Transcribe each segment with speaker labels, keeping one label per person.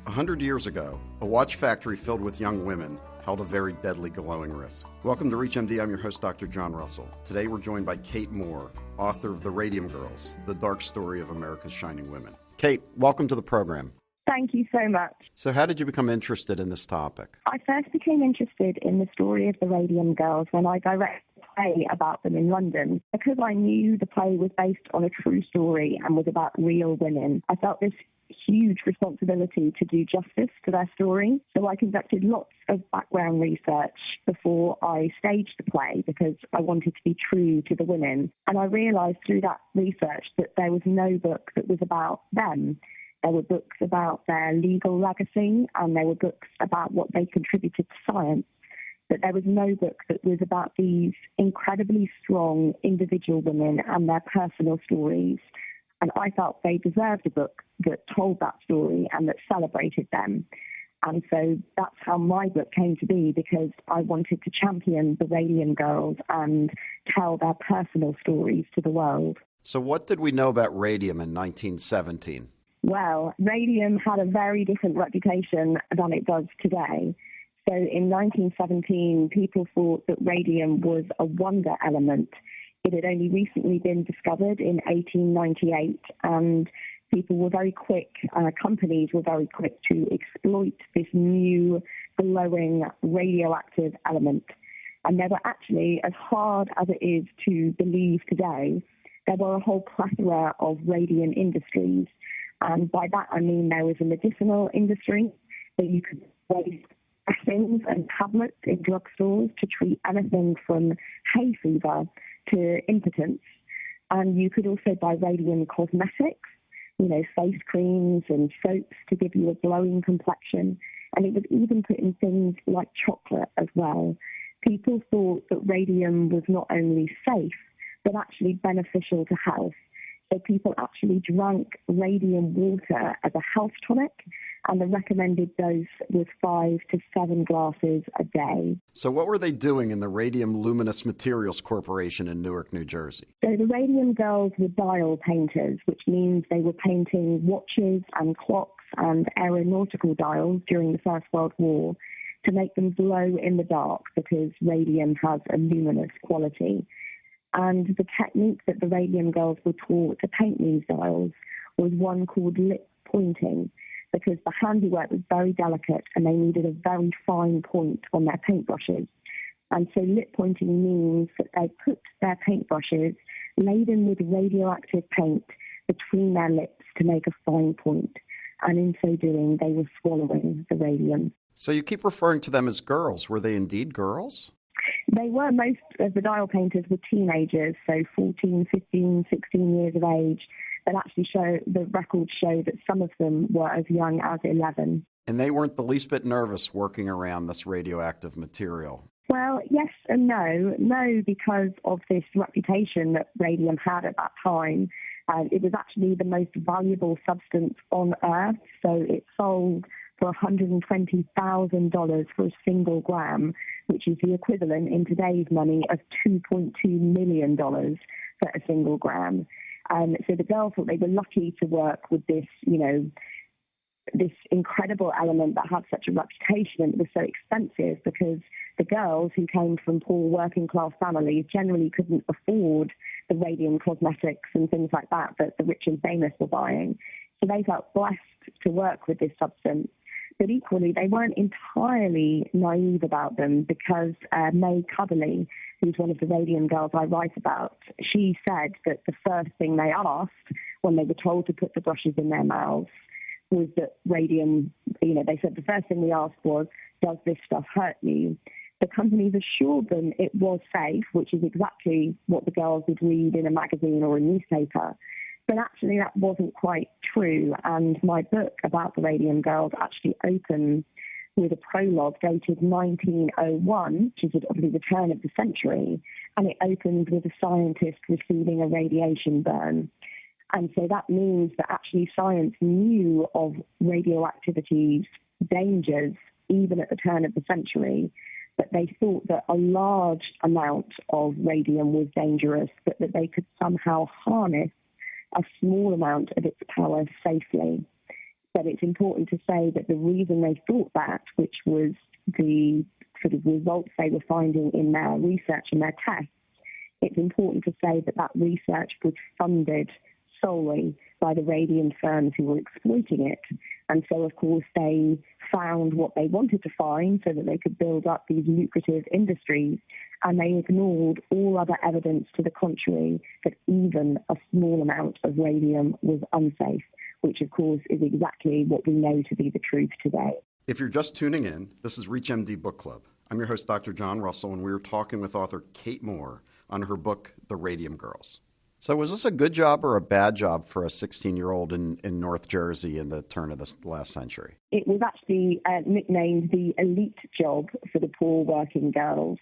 Speaker 1: 100 years ago, a watch factory filled with young women held a very deadly glowing risk. Welcome to ReachMD. I'm your host, Dr. John Russell. Today we're joined by Kate Moore, author of The Radium Girls, the dark story of America's shining women. Kate, welcome to the program.
Speaker 2: Thank you so much.
Speaker 1: So how did you become interested in this topic?
Speaker 2: I first became interested in the story of the Radium Girls when I directed a play about them in London. Because I knew the play was based on a true story and was about real women, I felt this huge responsibility to do justice to their story. So I conducted lots of background research before I staged the play because I wanted to be true to the women. And I realised through that research that there was no book that was about them. There were books about their legal legacy and there were books about what they contributed to science. But there was no book that was about these incredibly strong individual women and their personal stories. And I felt they deserved a book that told that story and that celebrated them. And so that's how my book came to be, because I wanted to champion the Radium Girls and tell their personal stories to the world.
Speaker 1: So what did we know about radium in 1917?
Speaker 2: Well, radium had a very different reputation than it does today. So in 1917, people thought that radium was a wonder element. It had only recently been discovered in 1898, and people were very quick, companies were very quick to exploit this new glowing radioactive element. And there were actually, as hard as it is to believe today, there were a whole plethora of radium industries. And by that I mean there was a medicinal industry that you could place vaccines and tablets in drugstores to treat anything from hay fever to impotence. And you could also buy radium cosmetics, face creams and soaps to give you a glowing complexion. And it was even put in things like chocolate as well. People thought that radium was not only safe, but actually beneficial to health. So people actually drank radium water as a health tonic, and the recommended dose was 5 to 7 glasses a day.
Speaker 1: So what were they doing in the Radium Luminous Materials Corporation in Newark, New Jersey?
Speaker 2: So the Radium Girls were dial painters, which means they were painting watches and clocks and aeronautical dials during the First World War to make them glow in the dark, because radium has a luminous quality. And the technique that the Radium Girls were taught to paint these dials was one called lip pointing, because the handiwork was very delicate and they needed a very fine point on their paintbrushes. And so lip pointing means that they put their paintbrushes laden with radioactive paint between their lips to make a fine point. And in so doing, they were swallowing the radium.
Speaker 1: So you keep referring to them as girls. Were they indeed girls?
Speaker 2: They were. Most of the dial painters were teenagers, so 14, 15, 16 years of age. But actually the records show that some of them were as young as 11.
Speaker 1: And they weren't the least bit nervous working around this radioactive material?
Speaker 2: Well, yes and no. No, because of this reputation that radium had at that time. It was actually the most valuable substance on Earth, so it sold for $120,000 for a single gram, which is the equivalent in today's money of $2.2 million for a single gram. So the girls thought they were lucky to work with this, this incredible element that had such a reputation, and it was so expensive because the girls who came from poor working class families generally couldn't afford the radium cosmetics and things like that the rich and famous were buying. So they felt blessed to work with this substance. But equally, they weren't entirely naive about them, because May Cudderley, who's one of the Radium Girls I write about, she said that the first thing they asked when they were told to put the brushes in their mouths was that radium, they said the first thing we asked was, does this stuff hurt you? The companies assured them it was safe, which is exactly what the girls would read in a magazine or a newspaper. But actually that wasn't quite true, and my book about the Radium Girls actually opens with a prologue dated 1901, which is obviously the turn of the century, and it opens with a scientist receiving a radiation burn. And so that means that actually science knew of radioactivity's dangers even at the turn of the century, but they thought that a large amount of radium was dangerous, but that they could somehow harness a small amount of its power safely. But it's important to say that the reason they thought that, which was the sort of results they were finding in their research and their tests, it's important to say that that research was funded solely by the radium firms who were exploiting it. And so, of course, they found what they wanted to find so that they could build up these lucrative industries, and they ignored all other evidence to the contrary that even a small amount of radium was unsafe, which, of course, is exactly what we know to be the truth today.
Speaker 1: If you're just tuning in, this is ReachMD Book Club. I'm your host, Dr. John Russell, and we're talking with author Kate Moore on her book, The Radium Girls. So was this a good job or a bad job for a 16-year-old in North Jersey in the turn of the last century?
Speaker 2: It was actually nicknamed the elite job for the poor working girls.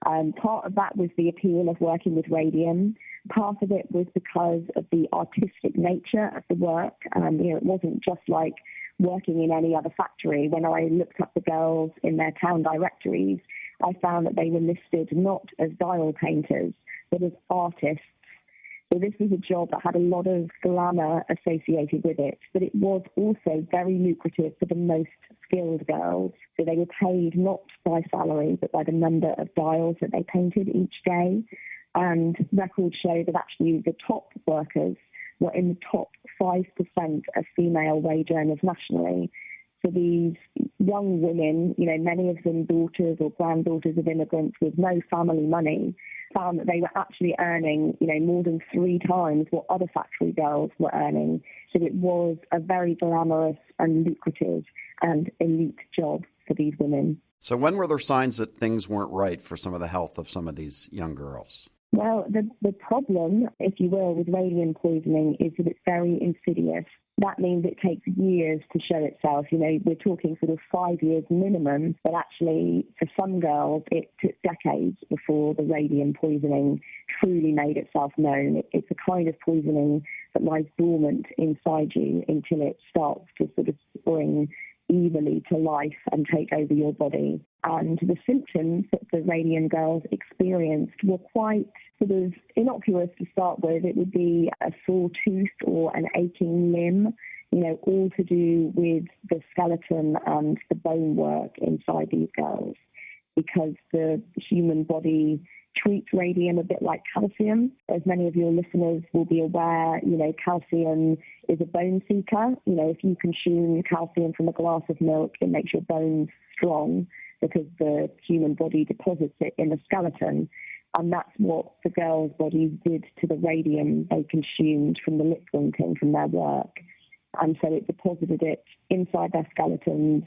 Speaker 2: Part of that was the appeal of working with radium. Part of it was because of the artistic nature of the work. It wasn't just like working in any other factory. When I looked up the girls in their town directories, I found that they were listed not as dial painters, but as artists. So this was a job that had a lot of glamour associated with it, but it was also very lucrative for the most skilled girls. So they were paid not by salary, but by the number of dials that they painted each day. And records show that actually the top workers were in the top 5% of female wage earners nationally. So these young women, many of them daughters or granddaughters of immigrants with no family money, found that they were actually earning, more than 3 times what other factory girls were earning. So it was a very glamorous and lucrative and elite job for these women.
Speaker 1: So when were there signs that things weren't right for some of the health of some of these young girls?
Speaker 2: Well, the problem, if you will, with radium poisoning is that it's very insidious. That means it takes years to show itself. We're talking sort of 5 years minimum, but actually for some girls it took decades before the radium poisoning truly made itself known. It's a kind of poisoning that lies dormant inside you until it starts to sort of spring evilly to life and take over your body. And the symptoms that the radium girls experienced were quite sort of innocuous to start with. It would be a sore tooth or an aching limb, all to do with the skeleton and the bone work inside these girls, because the human body treats radium a bit like calcium. As many of your listeners will be aware, calcium is a bone seeker. If you consume calcium from a glass of milk, it makes your bones strong because the human body deposits it in the skeleton. And that's what the girls' bodies did to the radium they consumed from the lip linking from their work. And so it deposited it inside their skeletons.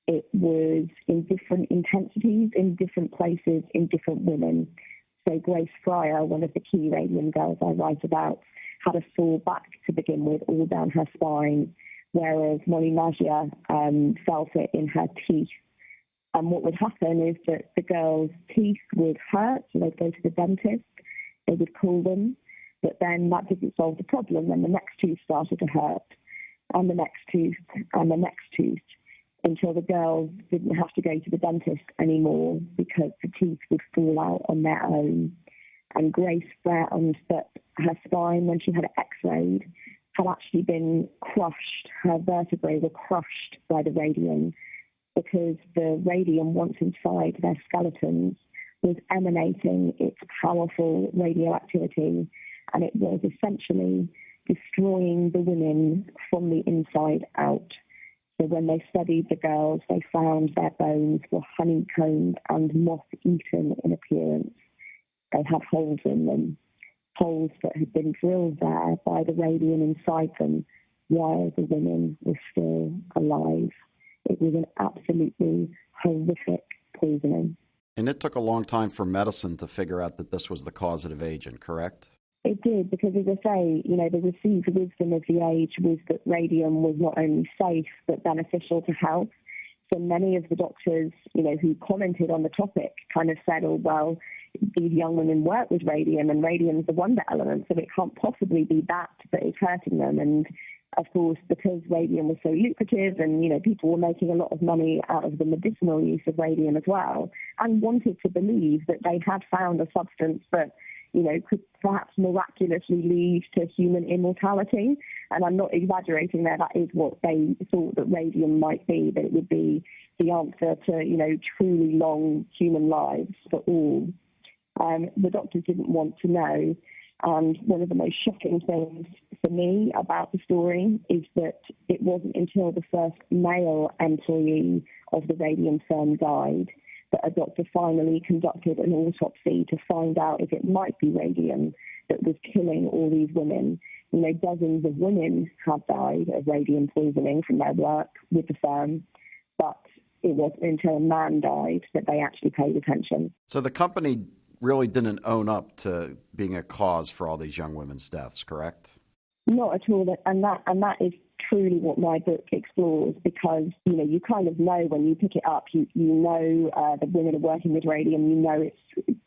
Speaker 2: It was in different intensities, in different places, in different women. So Grace Fryer, one of the key radium girls I write about, had a sore back to begin with all down her spine, whereas Molly Magia felt it in her teeth. And what would happen is that the girls' teeth would hurt, so they'd go to the dentist, they would pull them, but then that didn't solve the problem. Then the next tooth started to hurt, and the next tooth, and the next tooth, until the girls didn't have to go to the dentist anymore because the teeth would fall out on their own. And Grace found that her spine, when she had it x-rayed, had actually been crushed. Her vertebrae were crushed by the radium because the radium, once inside their skeletons, was emanating its powerful radioactivity, and it was essentially destroying the women from the inside out. So when they studied the girls, they found their bones were honeycombed and moth-eaten in appearance. They had holes in them, holes that had been drilled there by the radium inside them while the women were still alive. It was an absolutely horrific poisoning.
Speaker 1: And it took a long time for medicine to figure out that this was the causative agent, correct?
Speaker 2: It did, because as I say, the received wisdom of the age was that radium was not only safe but beneficial to health. So many of the doctors, who commented on the topic kind of said, oh, well, these young women work with radium and radium's the wonder element, so it can't possibly be that is hurting them. And of course, because radium was so lucrative and, people were making a lot of money out of the medicinal use of radium as well, and wanted to believe that they had found a substance that, could perhaps miraculously lead to human immortality. And I'm not exaggerating there. That is what they thought that radium might be, that it would be the answer to, truly long human lives for all. The doctors didn't want to know. And one of the most shocking things for me about the story is that it wasn't until the first male employee of the radium firm died that a doctor finally conducted an autopsy to find out if it might be radium that was killing all these women. Dozens of women have died of radium poisoning from their work with the firm, but it wasn't until a man died that they actually paid attention.
Speaker 1: So the company really didn't own up to being a cause for all these young women's deaths, correct?
Speaker 2: Not at all, and that is truly what my book explores, because you kind of know when you pick it up, you know that women are working with radium, you know it's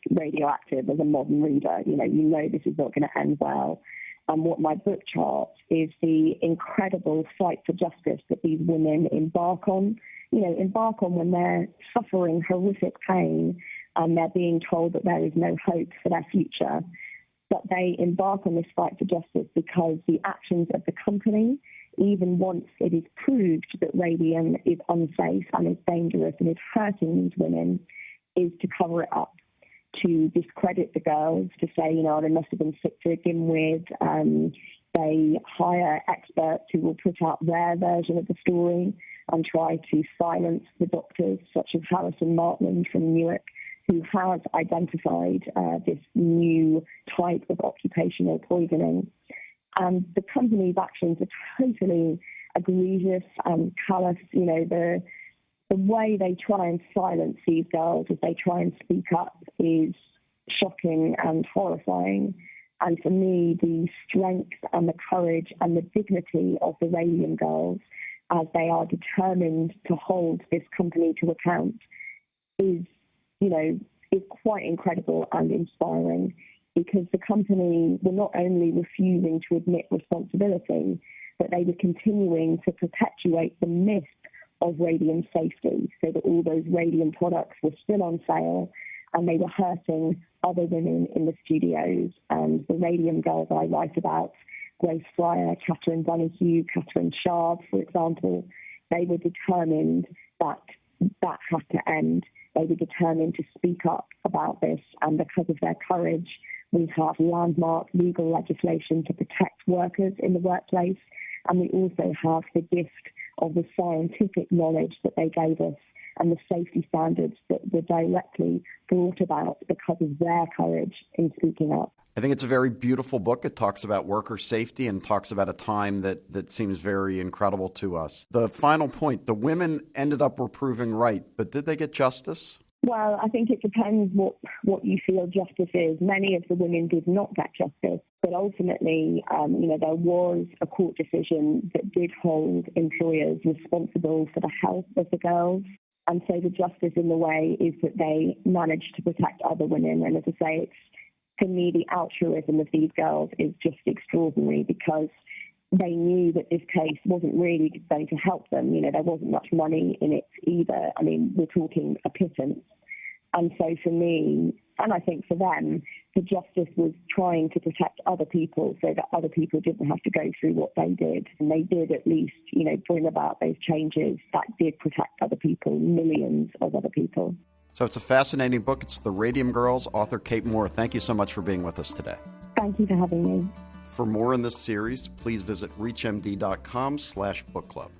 Speaker 2: radioactive as a modern reader, you know this is not going to end well. And what my book charts is the incredible fight for justice that these women embark on when they're suffering horrific pain and they're being told that there is no hope for their future. But they embark on this fight for justice because the actions of the company, even once it is proved that radium is unsafe and is dangerous and is hurting these women, is to cover it up, to discredit the girls, to say, they must have been sick to begin with. They hire experts who will put out their version of the story and try to silence the doctors, such as Harrison Martland from Newark, who has identified this new type of occupational poisoning. And the company's actions are totally egregious and callous. The way they try and silence these girls as they try and speak up is shocking and horrifying. And for me, the strength and the courage and the dignity of the Radium girls, as they are determined to hold this company to account, is quite incredible and inspiring, because the company were not only refusing to admit responsibility, but they were continuing to perpetuate the myth of radium safety, so that all those radium products were still on sale and they were hurting other women in the studios. And the Radium girls I write about, Grace Fryer, Catherine Donahue, Catherine Sharp, for example, they were determined that that had to end. They were determined to speak up about this, and because of their courage, we have landmark legal legislation to protect workers in the workplace, and we also have the gift of the scientific knowledge that they gave us and the safety standards that were directly brought about because of their courage in speaking up.
Speaker 1: I think it's a very beautiful book. It talks about worker safety and talks about a time that seems very incredible to us. The final point, the women ended up were proven right, but did they get justice?
Speaker 2: Well, I think it depends what you feel justice is. Many of the women did not get justice, but ultimately, there was a court decision that did hold employers responsible for the health of the girls. And so the justice in the way is that they managed to protect other women. And as I say, for me, the altruism of these girls is just extraordinary, because they knew that this case wasn't really going to help them. There wasn't much money in it either. I mean, we're talking a pittance. And so for me, and I think for them, the justice was trying to protect other people so that other people didn't have to go through what they did. And they did at least, bring about those changes that did protect other people, millions of other people.
Speaker 1: So it's a fascinating book. It's The Radium Girls, author Kate Moore. Thank you so much for being with us today.
Speaker 2: Thank you for having me.
Speaker 1: For more in this series, please visit reachmd.com/book club.